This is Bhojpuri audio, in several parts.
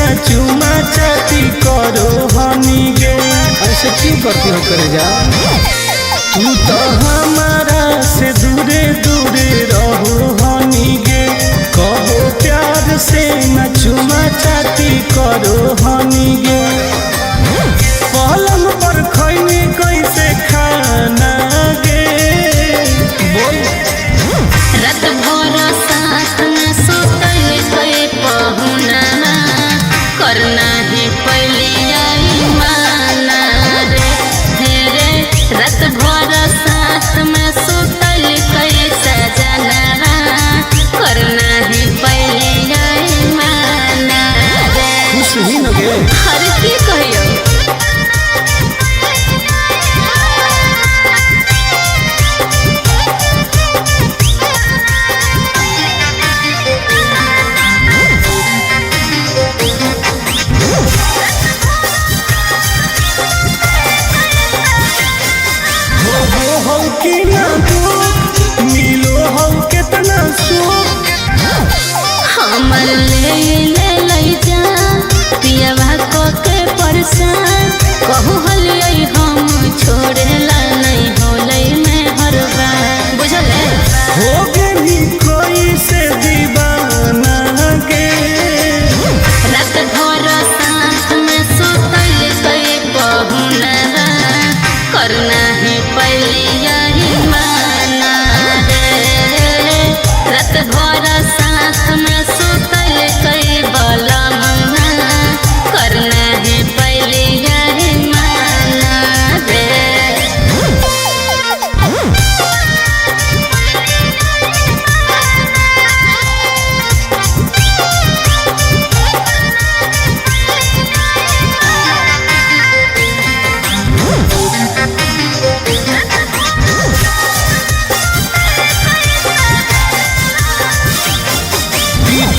ना चुमा चाटी करो हनी गे। ऐसे क्यों करती हो करे जा? तू तो हमारा से दूरे दूरे रहो हनी गे। कहो प्यार से ना चुमा चाटी करो हनी गे। पलंग पर खैनी कैसे खाना गे। बोल रात भर साथ में सुतल कोई पहुना करना ही पहले आई माना रे। हेरे रात भर साथ में सुतल कोई सजना करना ही पहले आई माना रे। खुश ही न गे। हर की कहियो हमर ले जा पियवा को के परेशान कहू हलियै हम छोड़ेला नहीं होलै में हर बार बुझले हो गई कोई से दीवाना गे। रात भर साथ में सुतल कोई पहुना करना है पहले यही माना रे। रात भर साथ में सुतल कोई बलम करना है पहले यही माना रे।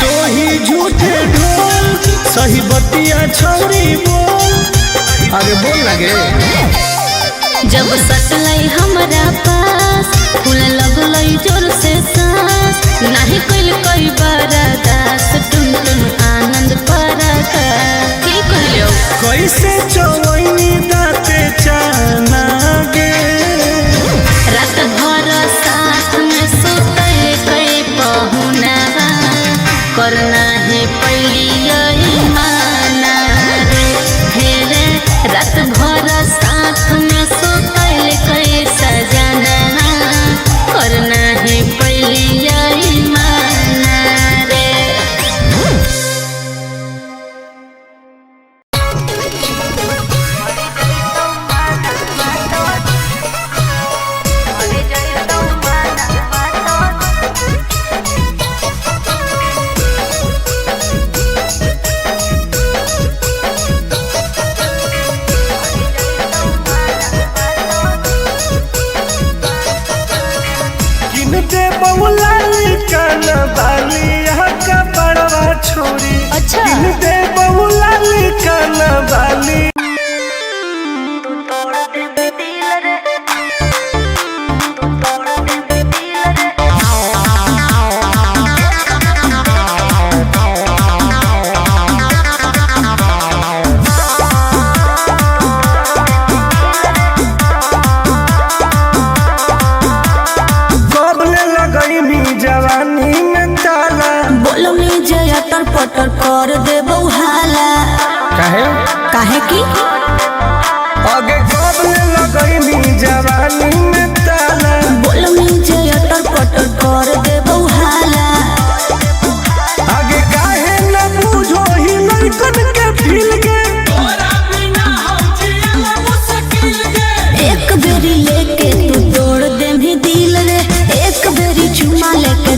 तो ही झूठे ढोल सही बतिया छौरी बोल। अरे बोल लगे। जब सटलै हमरा पास फूल लगलै जोर से सांस नहीं कइल कोई बरदास टुन टुन आनंद परका की कहियो कैसे चवैनी दाते चाना गे। रात भर साथ में सुतल कोई पहुना करना है पहली यही माना रे। हेरे रात भर साथ में सुतल कोई सजना करना है पहली यही माना रे। किन दे बउला काना बाली यहाँ का बड़वा छोरी। अच्छा। किन दे बउला काना बाली। कबले लगई मी जवानी में ताला। बोलो में जया तर पटर कर देबो हाला काहे? काहे की आगे कबले लगई मी जवानी में ताला। बोलो में जया तर पटर कर देबो हाला आगे काहे न बुझो ही लड़कन के फील के। एक बेरी लेके तू तोड़ दे भी दिल रे। एक बेरी चुमा लेके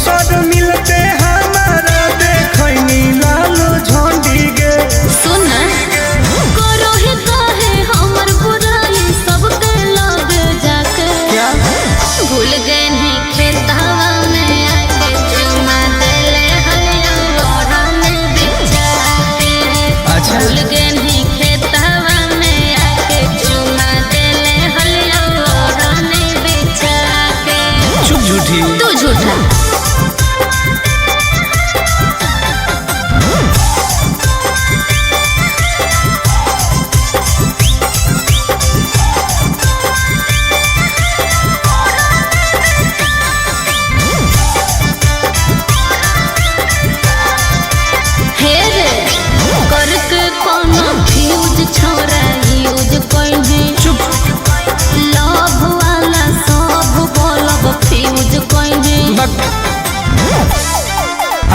दोसर मिलते हमारा देखनी लालो झंडी गे। सुन करो ही काहे हमर बुराई सबके लगे जाके। क्या भूल गए नहीं खेतवा में आके चुमा देले हलिया ओढ़ा में बिछा के। अच्छा। भूल गए नहीं खेतवा में आके चुमा देले हलिया ओढ़ा में बिछा के। चुप झूठी। तू झूठा। हे रे करके कोनो फ्यूज छोरा यूज कइने। चुप। लव वाला सब बोलब फ्यूज कइने।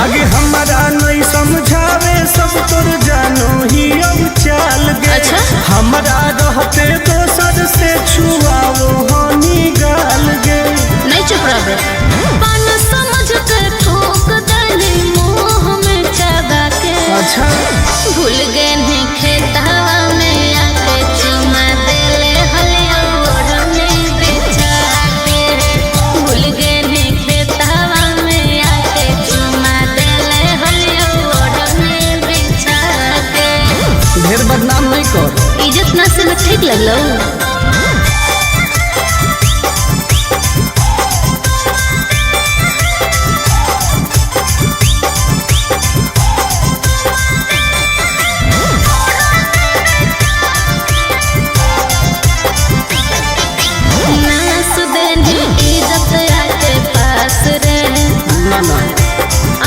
आगे हमारा नहीं समझावे सब तोर जानो ही अब चाल गे। अच्छा। हमारा रहते दोसर से छुआओ हनी गाल गे। नहीं चुप रह। पान समझ के ठोक देली मुंह में चबा के। अच्छा। भूल गए नहीं खेतवा में आके चुमा देले हलिया ओढ़ने बिछा के। भूल गए नहीं खेतवा में आके चुमा देले हलिया ओढ़ने बिछा के। ढेर बदनाम नहीं कर। इज्जत ना से ठीक लगलो। नास देली इज्जत आके पास रे। ना ना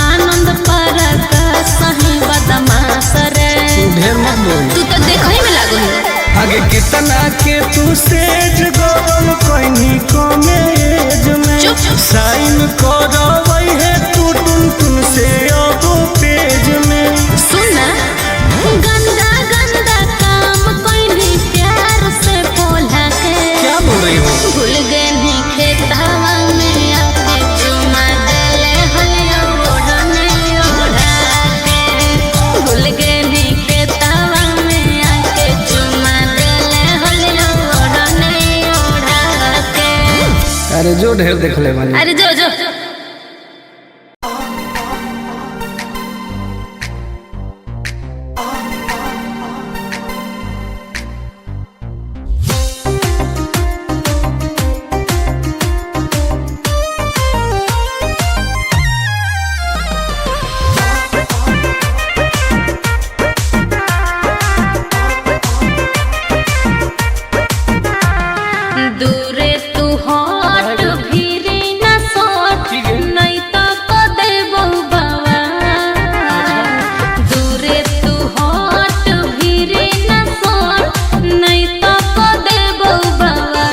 आनंद पर का सही बदमाश रे। ढेर मत बोल। तू तो देखई में लागो है। आगे कितना के तू सेज गोल कहनी कॉमेज में। चुप। साइन करवई है तू टुन से अब पेज में। सुन गंदा गंदा काम कोइनी प्यार से बोला के। क्या बोल रही हो? भूल गए नहीं खेतवा में आके चुमा देले हलिया ओढ़ने ओढ़ा के। भूल गए नहीं खेतवा में आके चुमा देले हलिया ओढ़ने ओढ़ा के। अरे जो ढेर देख ले मानी। अरे जो जो दूरे तू हट भीरी न सोट नहीं तो को देबो बाबा। दूरे तू हट भीरी न सोट नहीं तो को देबो बाबा।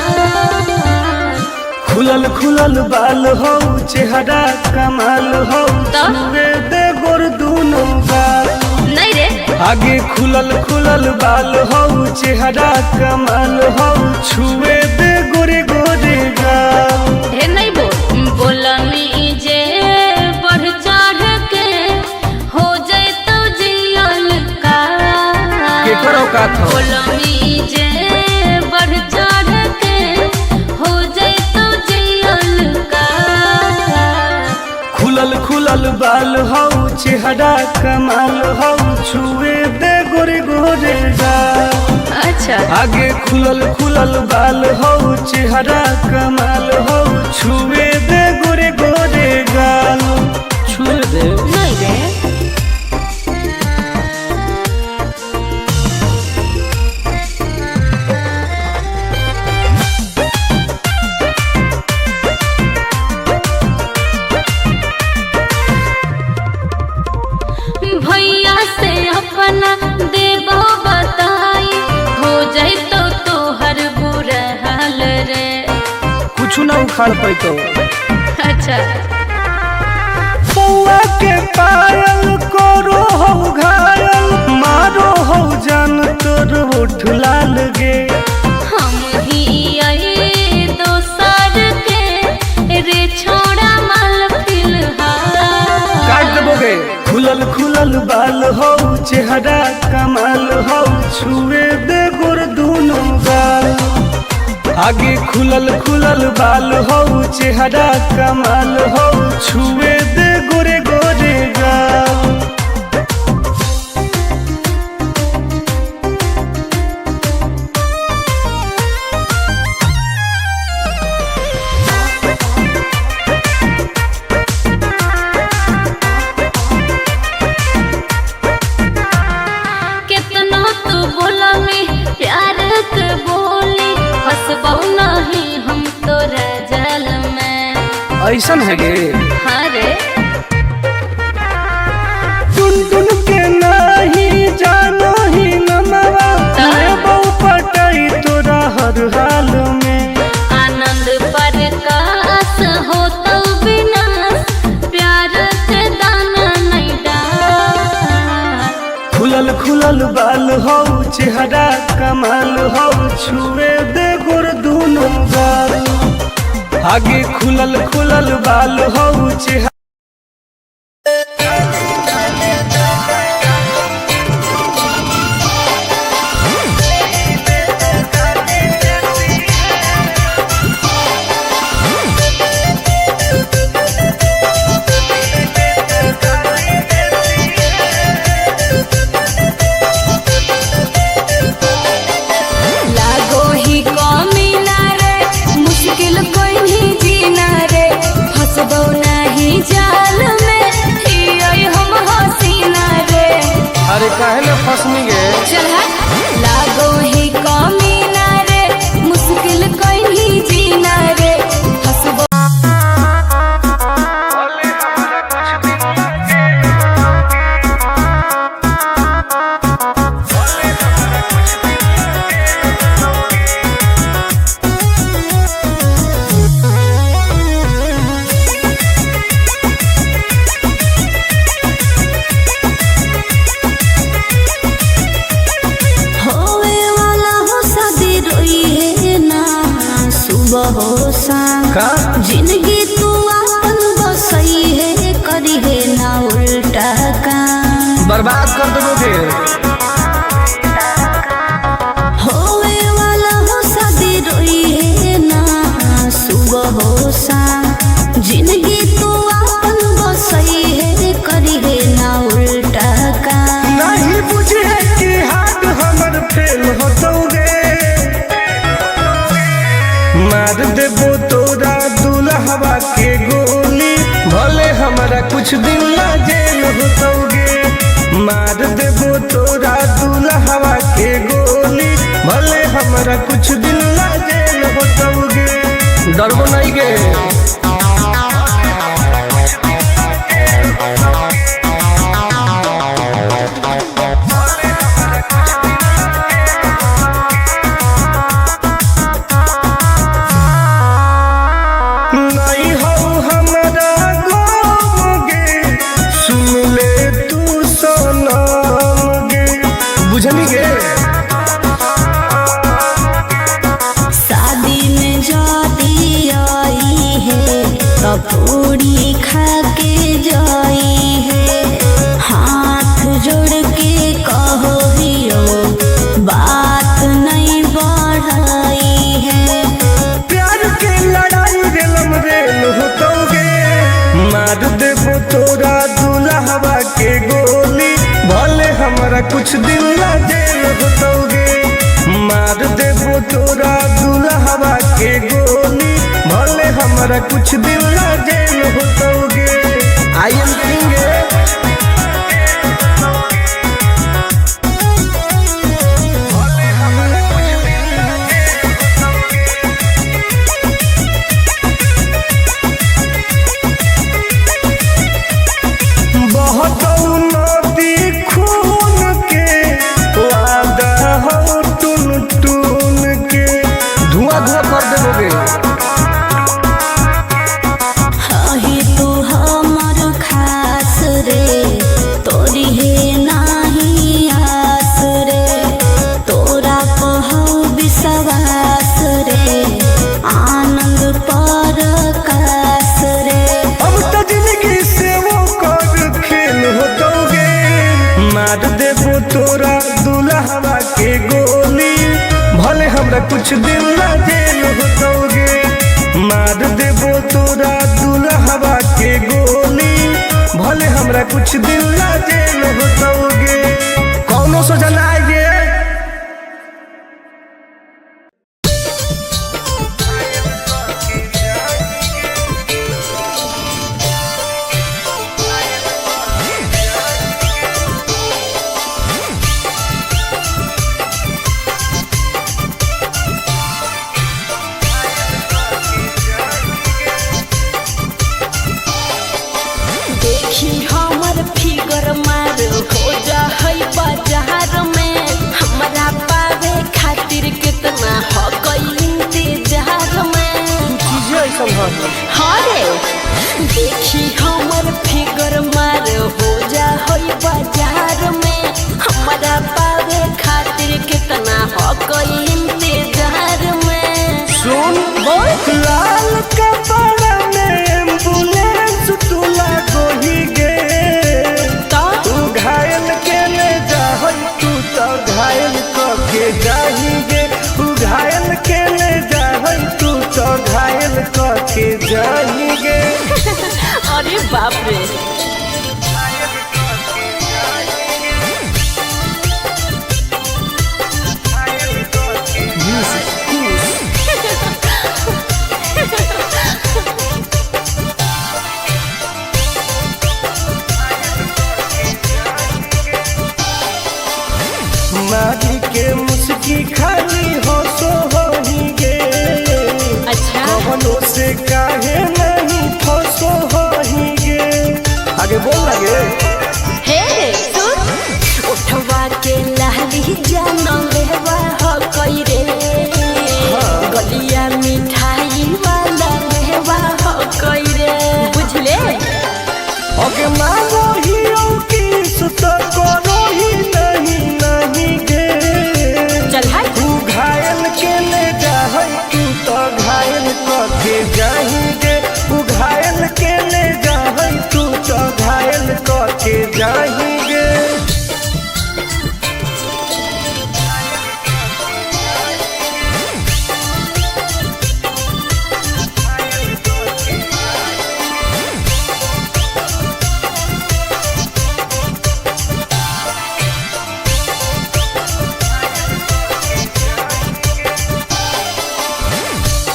खुलल खुलल बाल हो चेहरा कमाल हो तो? छुए दे गोर दूनो गाल। नहीं रे आगे खुलल खुलल बाल हो चेहरा कमाल हो छुए दे गोरे गोरे गाल। हे नहीं बोलमी जे बढ़ चढ़ के हो जाए तो जियल का। केकरो का था? बोलमी जे बढ़ चढ़ के हो जाए तो जियल का। खुलल खुलल बाल हो चेहरा कमाल हो छुए दे गोरे गोरे गाल। अच्छा आगे खुलल खुलल बाल हो चेहरा कमाल हो छुए दे गोरे गोरे गाल। छुए दे। नहीं रे भैया से अपना देबो बताई हो जाए तो तोहर बुरा हाल रे। कुछ ना उखाड़ पैतो। अच्छा पौआ के पायल करो हो घायल मारो हो जान तोर होठ लाल गे। हम ही आई दोसर के रे छोड़ा माल फिलहाल। खुलल बाल हो चेहरा कमाल हो छुए दे गोर दोनों गाल आगे खुलल बाल हो चेहरा कमाल हो छुए दे गोरे गोरे गाल ऐसन है गे हाँ रे टुन टुन के नहीं जानो ही नमवा बहु पटाई तोरा हर हाल में आनंद प्रकाश हो तो विनाश प्यार के दाना नहीं डाल खुलल बाल हो चेहरा कमाल हो छुए दे गोर दोनों गाल आगे खुलल बाल हो चेहरा अरे काहे ना फसनी गे चल लागो ही कमीना रे मुश्किल कोई नहीं जीना रे हसबो का जिंदगी तू अपन बसई है करी है ना उल्टा काम बर्बाद कर दोगे होवे वाला हो शादी रोई है ना सुबह हो शाम जिंदगी तू अपन बसई है करी है ना उल्टा काम नहीं बुझे कि हाथ हमर फेल होतोगे मार देबो तोरा दुल्हवा के गोली भले हमारा कुछ दिन ला जेल होतोगे मार देबो तोरा दुल्हवा के गोली भले हमारा कुछ दिन ला जेल होतोगे डरबो नहीं गे बुझनी गे शादी में जाती आई है तो पूरी खा के जाई है हाथ जोड़ के कहो हियो बात नहीं बढ़ाई है प्यार के लड़ाई रेलम रेल होतोगे मार देबो तोरा दुल्हवा के गोली भले हमारा कुछ दिन ला जेल होतोगे मार देबो तोरा दुल्हवा के गोली भले हमारा कुछ दिन ला जेल होतोगे आई एम किंग धुआं कर देबोगे ही तू कुछ दिन ला जेल होतोगे, मार देबो तोरा दुल्हवा के गोली, भले हमरा कुछ दिन ला जेल होतोगे। कौनो सोचा ना आएगे। देखी हमर फिगर मार हो जा है बाजार में, हमरा पावे खातिर कितना हो गई इंतजार में। चीजें ऐसा हाँ रे, देखी हमर फिगर मार हो जा है बाजार में, हमरा पावे खातिर कितना हो गई इंतजार में। सुन बोल लाल कपड़ा में एम्बुलेंस तुला गोही गे, तो तू घायल के ले जाहई, तू तो घायल के जाही गे, तू घायल के ले जाहई, तू तो घायल के जाही गे। अरे बाप रे, मारी के मुस्की खाली हो सो होही गे, अच्छा कवनो से काहे नहीं फसो होही गे। आगे बोल लगे हे सुन, उठवा के लाली जानो लेवा हो कोई रे, गलिया मिठाई वाला लेवा हो कोई रे, बुझले। अगे मांगो ही किस तो करो ही नहीं गे, चल हाय तू घायल के ले जाहई, तू तो घायल के जाही गे, तू घायल के ले जाहई, तू तो घायल के जाही गे।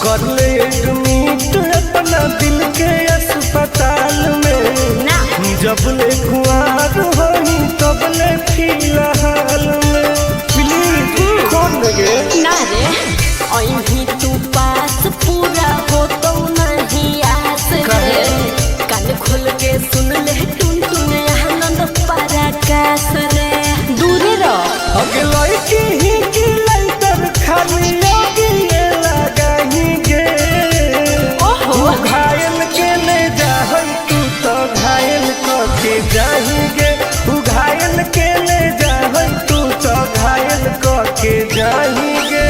कर ले एडमिट अपना दिल के अस्पताल में, ना जब ले कुआर होही तब ले फिलहाल में। प्लीज कौन लगे ना रे, अहीं तू पास पूरा हो तो नहीं आस रे, कान खोल के सुन ले टुन टुन आनंद पराकाश रे, दूरी रह। अगे लड़की ही की लइटर खाली लगी लगाही गे, ओहो तू घायल के ले जाहई, तू तो घायल के जाही गे, तू घायल के ले जाहई, तू तो घायल के जाही गे।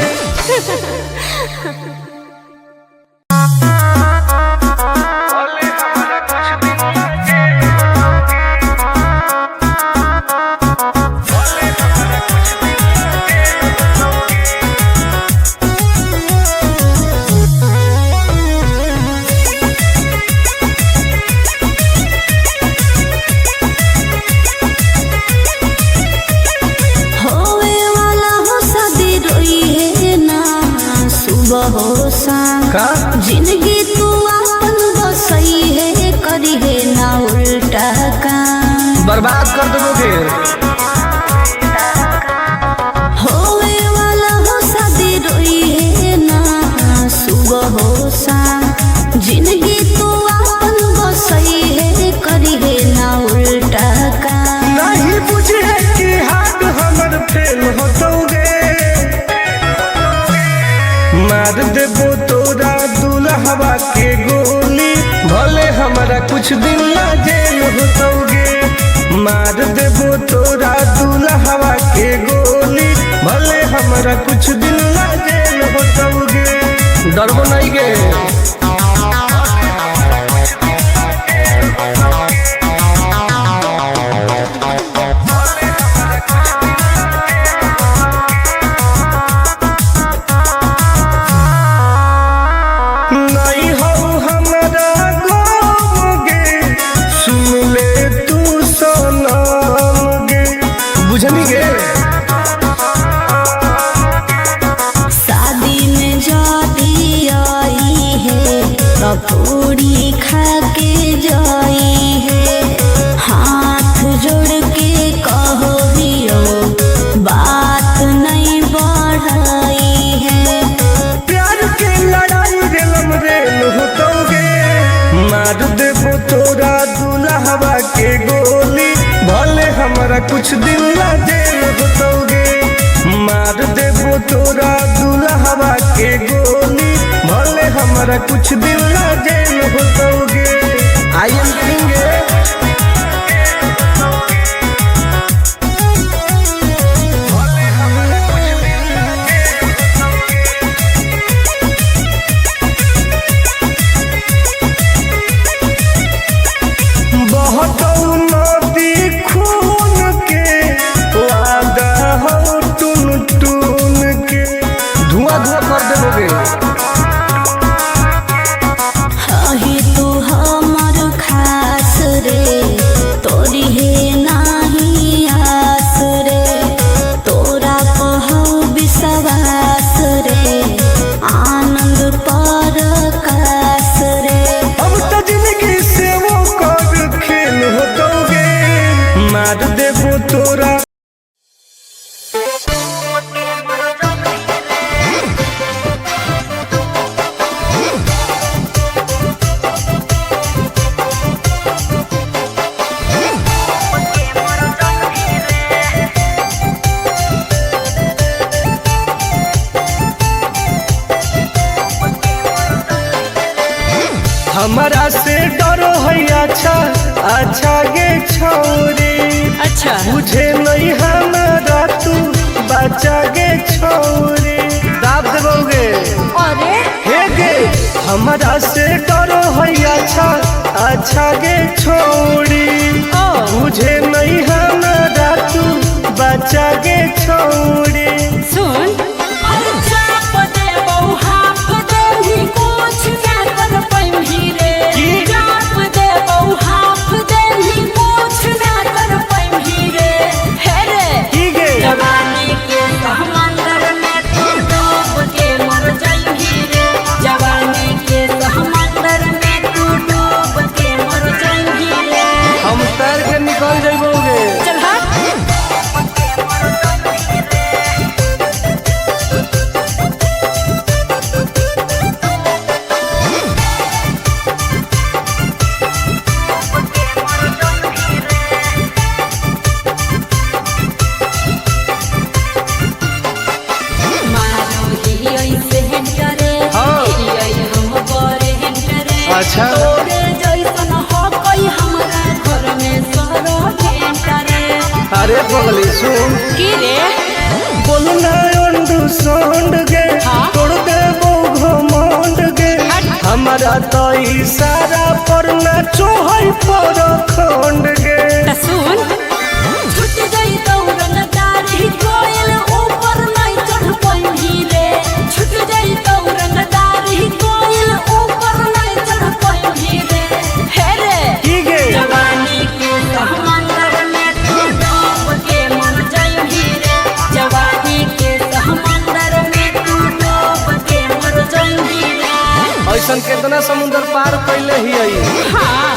होवे वाला हो शादी रोई है ना, सुबह हो शाम का जिंदगी तू अपन बसई है, करी है ना उल्टा काम। बर्बाद कर देबो फिर। होवे वाला हो शादी रोई है ना, सुबह हो शाम जिंदगी तू अपन बसई है, करी है ना उल्टा काम। नहीं बुझे कि हाथ हमर फेल होतोगे, मार देबो तोरा दुल्हवा के गोली, भले हमरा कुछ दिन ला जेल होतोगे, मार देबो तोरा दुल्हवा के गोली, भले हमरा कुछ दिन ला जेल होतोगे। डरबो नहीं गे। जाई है। हाथ जोड़ के कहो हियो बात नहीं बढ़ाई है। प्यार के लड़ाई रेलम रेल होतोगे, मार देबो तोरा दुल्हवा के गोली, भले हमारा कुछ दिन ला जेल होतोगे। मार देबो तोरा दुल्हवा के गोली, भले हमारा कुछ दिन ला जेल होतोगे। आई एम किंग मार देबो तोरा। हमारा से डरो है अच्छा अच्छा गे छोरी, अच्छा मुझे नहीं हमारा तू बचा गे छोरी। दाब देबोगे अरे हे गे, हमारा से डरो है अच्छा अच्छा गे छोरी, मुझे नहीं हमारा तू बचा गे छोरी। सुन निकल जाइबोगे। चल अच्छा अरे बगली सुन की रे बोलना अंडू सोंड गे, तोड़ देबो घमंड गे, हमारा तो इशारा पर नाचो है पर खंड गे। सुन छुट गई दौरनदारी कोयल ऊपर नहीं चढ़ पाई रे, छुट गई दौरनदारी कोयल ऊपर नहीं चढ़ पाई रे। हे रे की गे जवानी के समंदर में तू डूब के मर जाई रे, जवानी के समंदर में तू डूब के मर जाई रे। ऐसन कितना समुद्र पार कैले ही आई। हाँ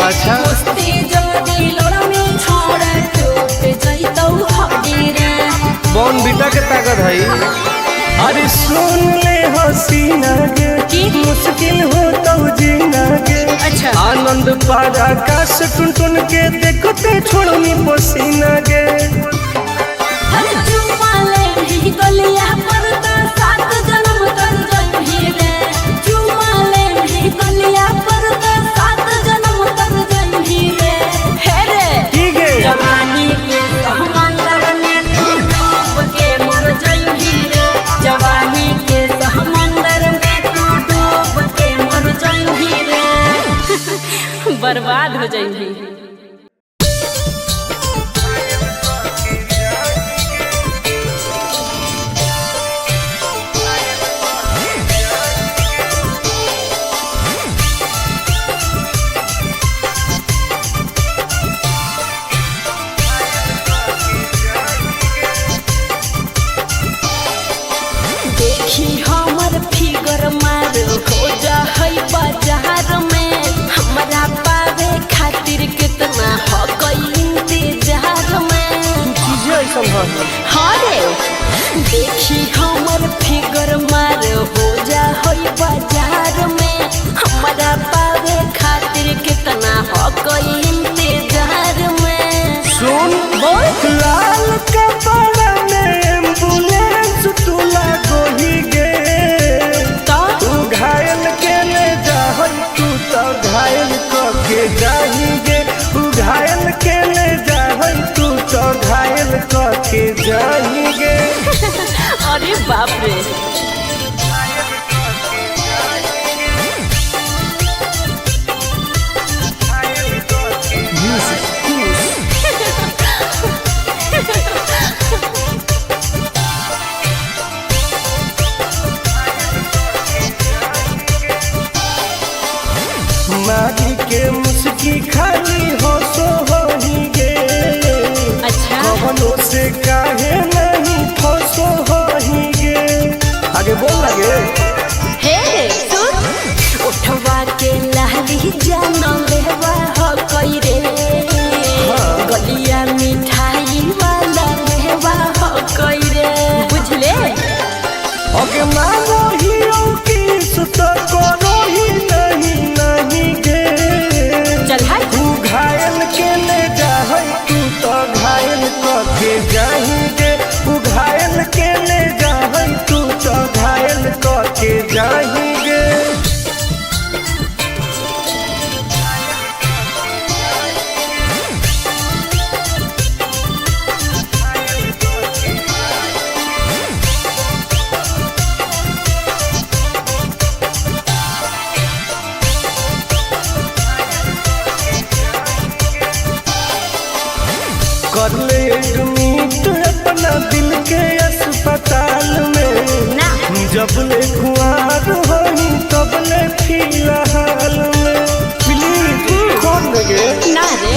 अच्छा बॉन बीटा के ताकत है। अरे सुन ले हसीना गे, मुश्किल हो तो जीना गे। अच्छा आनंद पार आकाश टुन टुन के देखते छोड़नी पसीना गे। जवानी के समंदर में तू डूब के मर जाई रे, जवानी के समंदर में तू डूब के मर जाई रे। बर्बाद हो जाई। देखी हमर फिगर मार हो जा है बाजार में हमरा पावे खातिर कितना हो गई इंतजार में चीजें ऐसा है। हाँ रे देखी हमर फिगर मार हो जा है बाजार में हमरा पावे खातिर कितना हो गई इंतजार में सुन बोल लाल कपड़ा में एम्बुलेंस तुला गोही गे तो तू घायल के ले जाहन तू तो घायल के जाही गे तू घायल के ले जाहन तू तो घायल के जाही गे अरे बाप रे मारी के मुस्की खाली हो सो होही गे अच्छा कवनों से काहे नहीं फसो होही गे आगे बोल लगे हे सुन उठवा के लाली जाना लेवा हो कोई रे गलिया मिठाई वाला लेवा हो कोई रे बुझले अगे मानो ही की सुत करो ही नहीं गे चल हाय तू घायल के ले जाहै तू तो घायल के जाही गे तू घायल के ले जाहै तू तो घायल के जाही गे कर ले एडमिट अपना दिल के अस्पताल में ना जब ले खुआर होही तब ले फिलहाल में प्लीज खोल लगे ना रे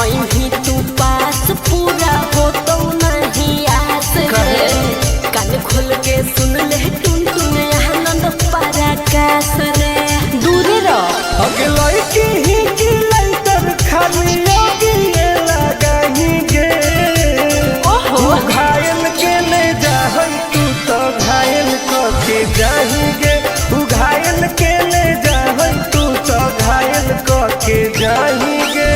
अहीं तू पास पूरा हो तो नहीं आस रे कान खोल के सुन ले टुन टुन आनंद पराकाश रे दूर रह अगे लड़की ही की लइटर खाली लगी लगाही गे ओहो तू घायल के ले जाहै तू तो घायल के जाही गे तू घायल के ले जाहै तू तो घायल के जाही गे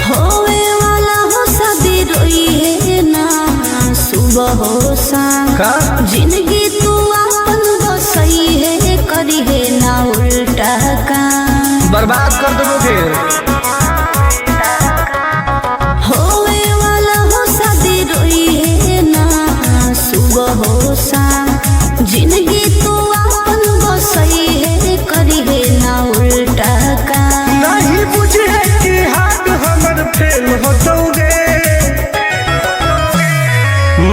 होवे वाला हो शादी रोई है ना सुबह हो शाम का जिंदगी तू अपन बसई है करी है ना उल्टा काम बर्बाद कर दोगे होवे वाला हो शादी रोई है ना सुबह हो शाम जिंदगी तू अपन बसई है करी है ना उल्टा काम नहीं बुझे कि हाथ हमर फेल होतोगे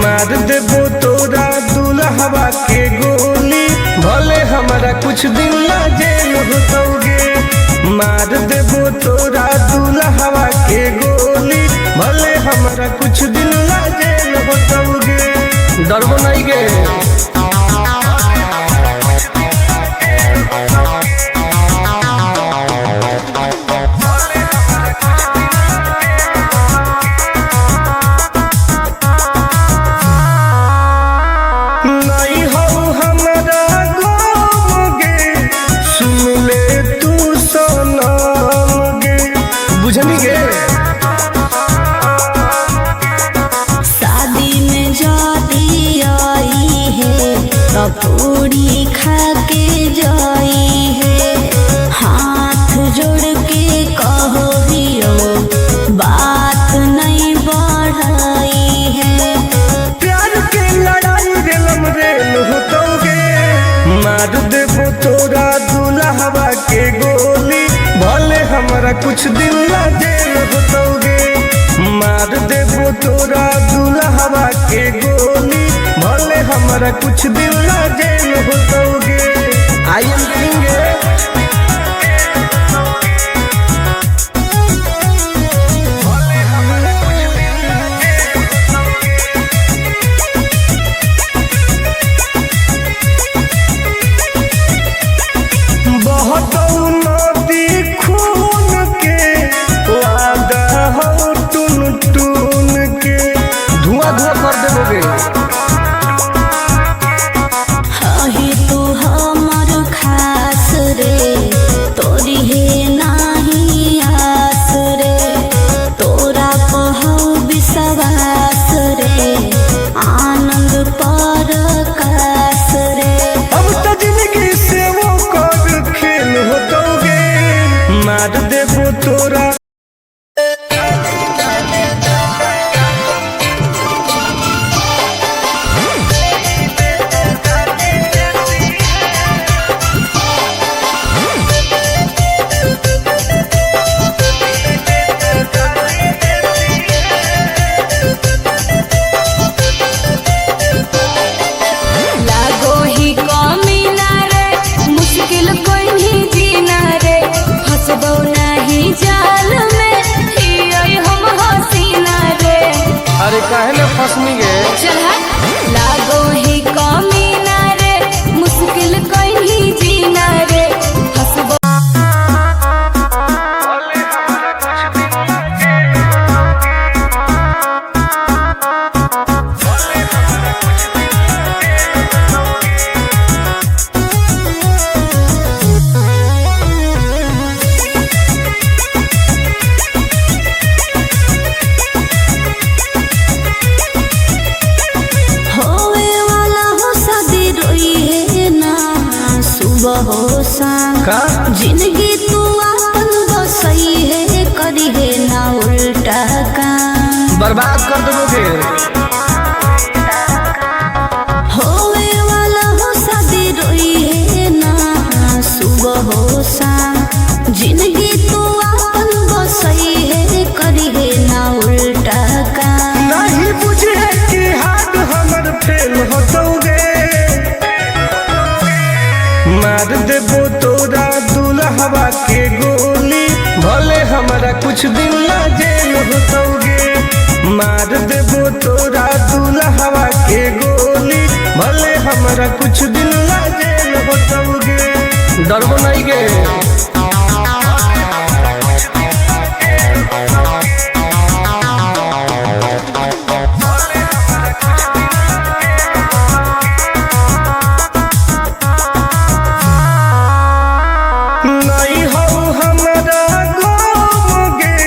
मार देबो तोरा दुल्हवा के गोली भले हमारा कुछ दिन ला जेल होतोगे मार देबो तोरा दुल्हवा के गोली भले हमारा कुछ दिन ला जेल होतोगे डरबो नहीं गे नहीं हो हमारा गोगे सुन ले तू सनम गे बुझनी गे शादी में जाती आई है तो पूरी खा के जाई है हाथ जोड़ के कहो हियो बात नहीं बढ़ाई है प्यार के लड़ाई रेलम रेल होतोगे मार देबो तोरा दुल्हवा के हमारा कुछ दिन ला जेल होतोगे, मार देबो तोरा दुल्हवा के गोली, भले हमारा कुछ दिन ला जेल होतोगे। आई एम किंग कर देबोगे। हही तू हमर खास रे, तोरी हे नाही आस रे, तोरा कहू विश्वास रे, आनंद परकाश रे। अब तो जिंदगी से वो कर खेल होतोगे, मार देबो तोरा। अरे काहे ना फसनी गे, चल हट। लागो ही कमीना रे, मुश्किल कहीं जीना रे, हंसबो। हो का जिंदगी तू अपन बसई है, करी है ना उल्टा काम, बर्बाद कर देबोगे। होवे वाला हो शादी रोई है ना सुबह हो शाम, जिंदगी तू अपन बसई है, करी है ना उल्टा काम। नहीं बुझे कि हाथ हमर फेल होतोगे, मार देबो तोरा दुल्हवा के गोली, भले हमारा कुछ दिन ला जेल होतोगे, मार देबो तोरा दुल्हवा के गोली, भले हमारा कुछ दिन ला जेल होतोगे। डरबो नहीं गे। नहीं हो हमारा गोगे,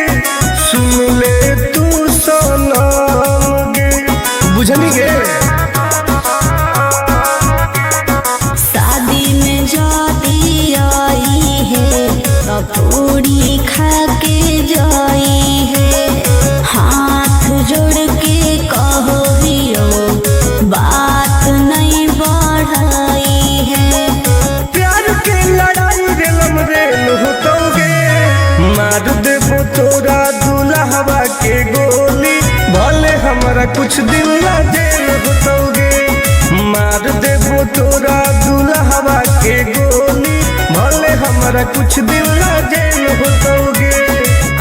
सुन ले तू सनम गे, बुझनी गे। शादी में जाती आई है, पूरी खा के जाई है, हाथ जोड़ के कहो हियो, बात नहीं बढ़ाई है। प्यार के लड़ाई रेलम रेल होतोगे, मार देबो तोरा दुल्हवा के गोली, भले हमारा कुछ दिन ला जेल होतोगे, मार देबो तोरा दुल्हवा के गोली, भले हमारा कुछ दिन ला जेल होतोगे।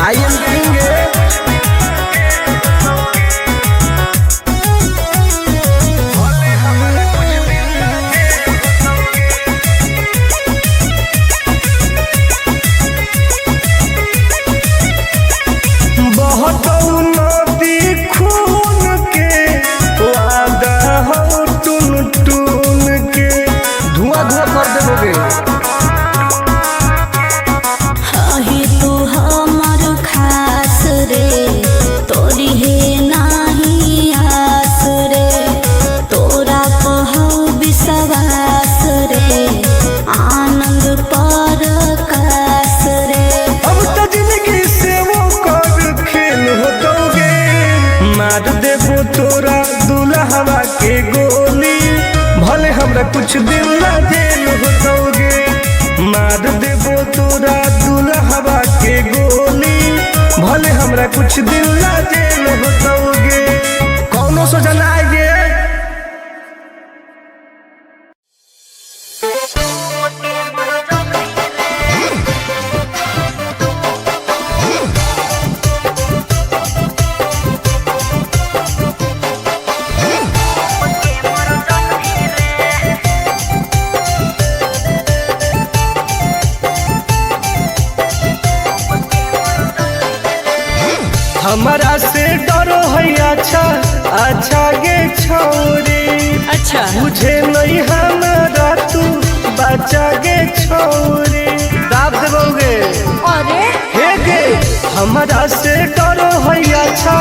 आई एम किंग बहुत नदी खून के वादा हो टून टून के, धुआं धुआं कर देबोगे। हही तू हमर खास रे, देबो तोरा दुल्हवा के गोली, भले हमरा कुछ दिन ला जेल होतोगे, कौनो सोचा ना आएगे। हमारा से डरो है अच्छा अच्छा गे छोरी, अच्छा मुझे नहीं हमारा तू बचा गे छोरी, दाब देबोगे अरे हे गे। हमारा से डरो है अच्छा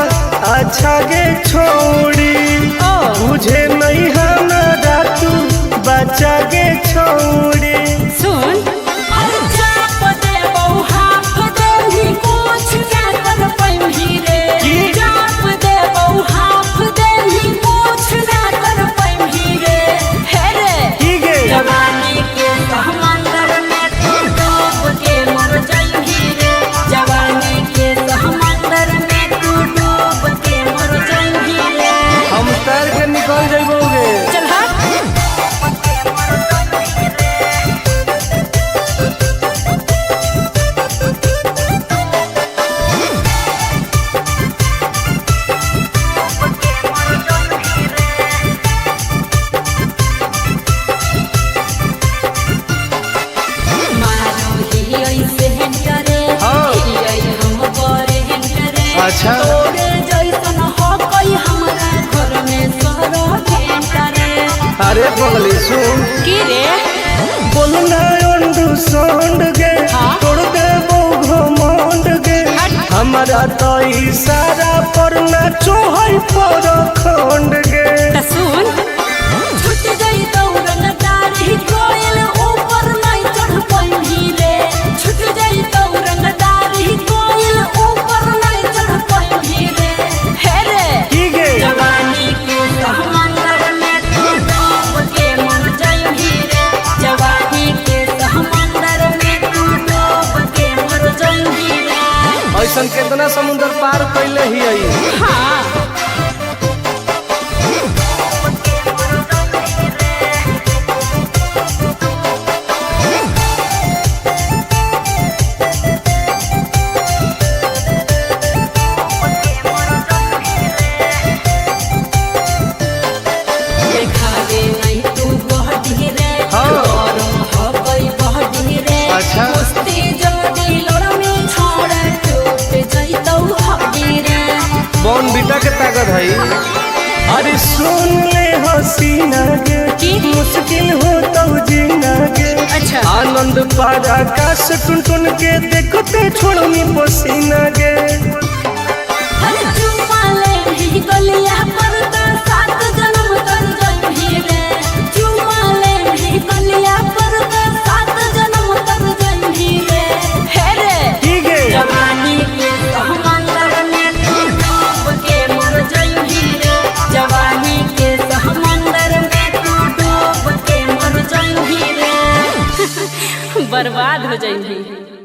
अच्छा गे छोरी, मुझे नहीं हमारा तू बचा गे छोरी। सुन निकल जाइबोगे। चल अच्छा अरे बगली सुन की रे बोलना अंडू सोंड गे, तोड़ दे वो घमंड गे, हमारा तो इशारा पर नाचो है पर खंड गे। सुन छूट गई दौड़न दाढ़ी कोयल ऊपर नहीं चढ़ पाई रे, छूट गई दौड़न दाढ़ी कोयल ऊपर नहीं चढ़ पाई रे, हे रे की गे जवानी के समंदर में तू डूब के मर जाएगी रे, जवानी के समंदर में तू डूब के मर जाएगी रे। ऐसा कितना समुद्र पार कैले ही आई। हाँ अच्छा बॉन बीटा के ताकत है। अरे सुन ले हसीना गे, मुश्किल हो तो जीना गे, अच्छा आनंद पारा आकाश टुन टुन के देखते छोड़नी पसीना गे। गलिया पर तो 7 जन्म कर जाई रे, चुमा ले गलिया पर तो 7 जन्म कर जाई रे, हे रे की गे जवानी के समंदर में तू डूब के मर जाई रे, जवानी के समंदर में तू डूब के मर जाई रे, बर्बाद हो जाई।